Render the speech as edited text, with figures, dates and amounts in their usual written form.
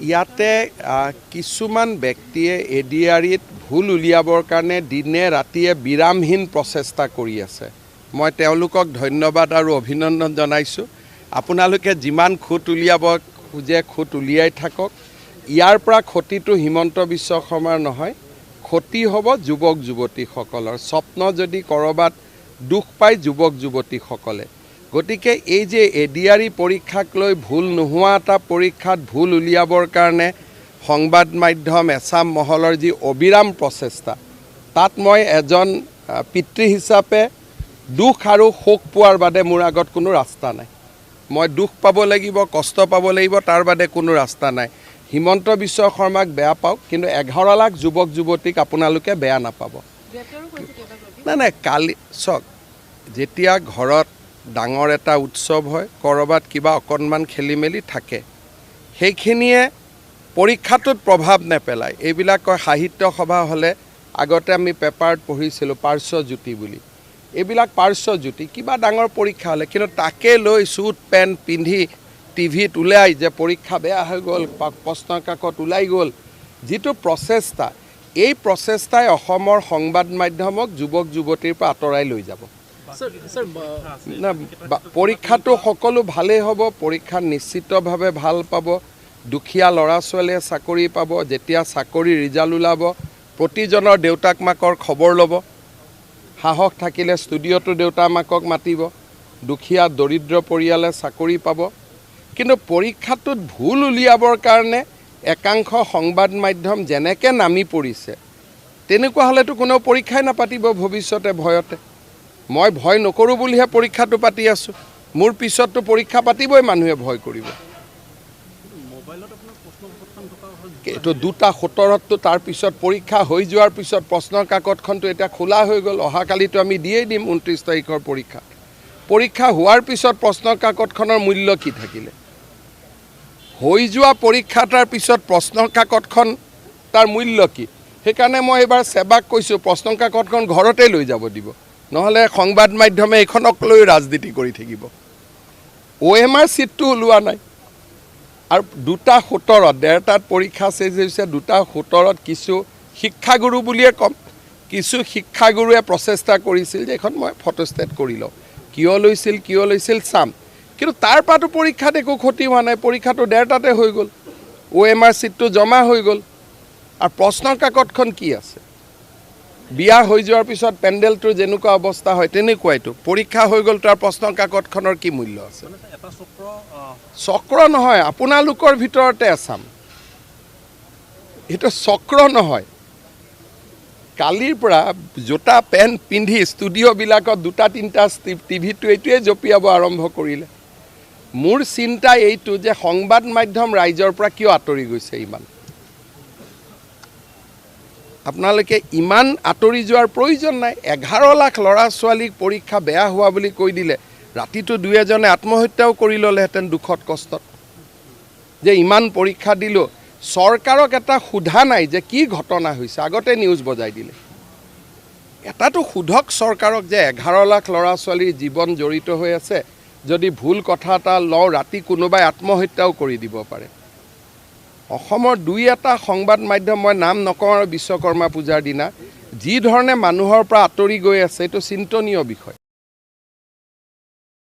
ইয়াতে কিছুমান ব্যক্তিয়ে ADREত ভুল উলিয়াবৰ কাৰণে দিনে ৰাতিয়ে বিৰামহীন প্ৰচেষ্টা কৰি আছে। মই তেওঁলোকক ধন্যবাদ আৰু অভিনন্দন জনাইছোঁ। আপোনালোকে যিমান খুঁত উলিয়াব খোজে খুঁত উলিয়াই থাকক। ইয়াৰ পৰা ক্ষতিটো হিমন্ত বিশ্ব শৰ্মাৰ নহয়, ক্ষতি হ'ব যুৱক যুৱতীসকলৰ। স্বপ্ন যদি ক'ৰবাত দুখ পায় যুৱক যুৱতীসকলে। গতিকে এই যে ADRE পৰীক্ষাক লৈ ভুল নোহোৱা এটা পৰীক্ষাত ভুল উলিয়াবৰ কাৰণে সংবাদ মাধ্যম এছাম মহলৰ যি অবিৰাম প্ৰচেষ্টা, তাত মই এজন পিতৃ হিচাপে দুখ আৰু শোক পোৱাৰ বাদে মোৰ আগত কোনো ৰাস্তা নাই। মই দুখ পাব লাগিব, কষ্ট পাব লাগিব, তাৰ বাদে কোনো ৰাস্তা নাই। হিমন্ত বিশ্ব শৰ্মাক বেয়া পাওক, কিন্তু 11 লাখ যুৱক যুৱতীক আপোনালোকে বেয়া নাপাব। নাই কালি চাওক, যেতিয়া ঘৰত ডাঙৰ এটা উৎসৱ হয়, ক'ৰবাত কিবা অকণমান খেলি মেলি থাকে, সেইখিনিয়ে পৰীক্ষাটোত প্ৰভাৱ নেপেলায়। এইবিলাক কয় সাহিত্য সভা হ'লে আগতে আমি পেপাৰত পঢ়িছিলোঁ পাৰ্শ্বজ্যোতি বুলি। এইবিলাক পাৰ্শ্বজ্যোতি কিবা ডাঙৰ পৰীক্ষা হ'লে, কিন্তু তাকে লৈ চুট পেণ্ট পিন্ধি টিভিত ওলাই যে পৰীক্ষা বেয়া হৈ গ'ল, প্ৰশ্ন কাকত ওলাই গ'ল, যিটো প্ৰচেষ্টা, এই প্ৰচেষ্টাই অসমৰ সংবাদ মাধ্যমক যুৱক যুৱতীৰ পৰা আঁতৰাই লৈ যাব। পৰীক্ষাটো সকলো ভালেই হ'ব, পৰীক্ষা নিশ্চিতভাৱে ভাল পাব। দুখীয়া ল'ৰা ছোৱালীয়ে চাকৰি পাব। যেতিয়া চাকৰি ৰিজাল্ট ওলাব, প্ৰতিজনৰ দেউতাক মাকৰ খবৰ ল'ব। সাহস থাকিলে ষ্টুডিঅ'টো দেউতাক মাকক মাতিব। দুখীয়া দৰিদ্ৰ পৰিয়ালে চাকৰি পাব। কিন্তু পৰীক্ষাটোত ভুল উলিয়াবৰ কাৰণে একাংশ সংবাদ মাধ্যম যেনেকৈ নামি পৰিছে, তেনেকুৱা হ'লেতো কোনেও পৰীক্ষাই নাপাতিব ভৱিষ্যতে ভয়তে। মই ভয় নকৰোঁ বুলিহে পৰীক্ষাটো পাতি আছোঁ। মোৰ পিছততো পৰীক্ষা পাতিবই মানুহে ভয় কৰিব। এইটো 2:17তো তাৰপিছত পৰীক্ষা হৈ যোৱাৰ পিছত প্ৰশ্নৰ কাকতখনটো এতিয়া খোলা হৈ গ'ল। অহাকালিতো আমি দিয়েই দিম 29 তাৰিখৰ পৰীক্ষা। পৰীক্ষা হোৱাৰ পিছত প্ৰশ্নৰ কাকতখনৰ মূল্য কি থাকিলে? হৈ যোৱা পৰীক্ষা তাৰ পিছত প্ৰশ্নৰ কাকতখন তাৰ মূল্য কি? সেইকাৰণে মই এইবাৰ সেৱাক কৈছোঁ, প্ৰশ্নৰ কাকতখন ঘৰতে লৈ যাব দিব, নহ'লে সংবাদ মাধ্যমে এইখনক লৈ ৰাজনীতি কৰি থাকিব। OMR চিটটো ওলোৱা নাই আৰু 2:17 ডেৰটাত পৰীক্ষা চেজ হৈছে। 2:17 কিছু শিক্ষাগুৰু বুলিয়ে ক'ম, কিছু শিক্ষাগুৰুৱে প্ৰচেষ্টা কৰিছিল যে এখন মই ফটোষ্টেট কৰি লওঁ। কিয় লৈছিল চাম, কিন্তু তাৰ পৰাতো পৰীক্ষাত একো ক্ষতি হোৱা নাই। পৰীক্ষাটো 1:30টাতে হৈ গ'ল, OMR চিটটো জমা হৈ গ'ল। আৰু প্ৰশ্নৰ কাকতখন কি আছে? বিয়া হৈ যোৱাৰ পিছত পেণ্ডেলটোৰ যেনেকুৱা অৱস্থা হয় তেনেকুৱাইতো। পৰীক্ষা হৈ গ'ল, তাৰ প্ৰশ্নৰ কাকতখনৰ কি মূল্য আছে? চক্ৰ নহয়, আপোনালোকৰ ভিতৰতে আছাম। এইটো চক্ৰ নহয়। কালিৰ পৰা জোতা পেণ্ট পিন্ধি ষ্টুডিঅ'বিলাকত 2-3টা টিভিটো এইটোৱে জঁপিয়াব আৰম্ভ কৰিলে। মোৰ চিন্তা এইটো যে সংবাদ মাধ্যম ৰাইজৰ পৰা কিয় আঁতৰি গৈছে ইমান? আপোনালোকে ইমান আঁতৰি যোৱাৰ প্ৰয়োজন নাই। 11 লাখ ল'ৰা ছোৱালীক পৰীক্ষা বেয়া হোৱা বুলি কৈ দিলে, ৰাতিটো 2-এজনে আত্মহত্যাও কৰি ল'লেহেঁতেন দুখত কষ্টত। যে ইমান পৰীক্ষা দিলোঁ, চৰকাৰক এটা সোধা নাই যে কি ঘটনা হৈছে, আগতে নিউজ বজাই দিলে। এটাতো সোধক চৰকাৰক যে 11 লাখ ল'ৰা ছোৱালীৰ জীৱন জড়িত হৈ আছে, যদি ভুল কথা এটা লওঁ ৰাতি কোনোবাই আত্মহত্যাও কৰি দিব পাৰে। অসমৰ 2-এটা সংবাদ মাধ্যম, মই নাম নকওঁ আৰু বিশ্বকৰ্মা পূজাৰ দিনা যি ধৰণে মানুহৰ পৰা আঁতৰি গৈ আছে, এইটো চিন্তনীয় বিষয়।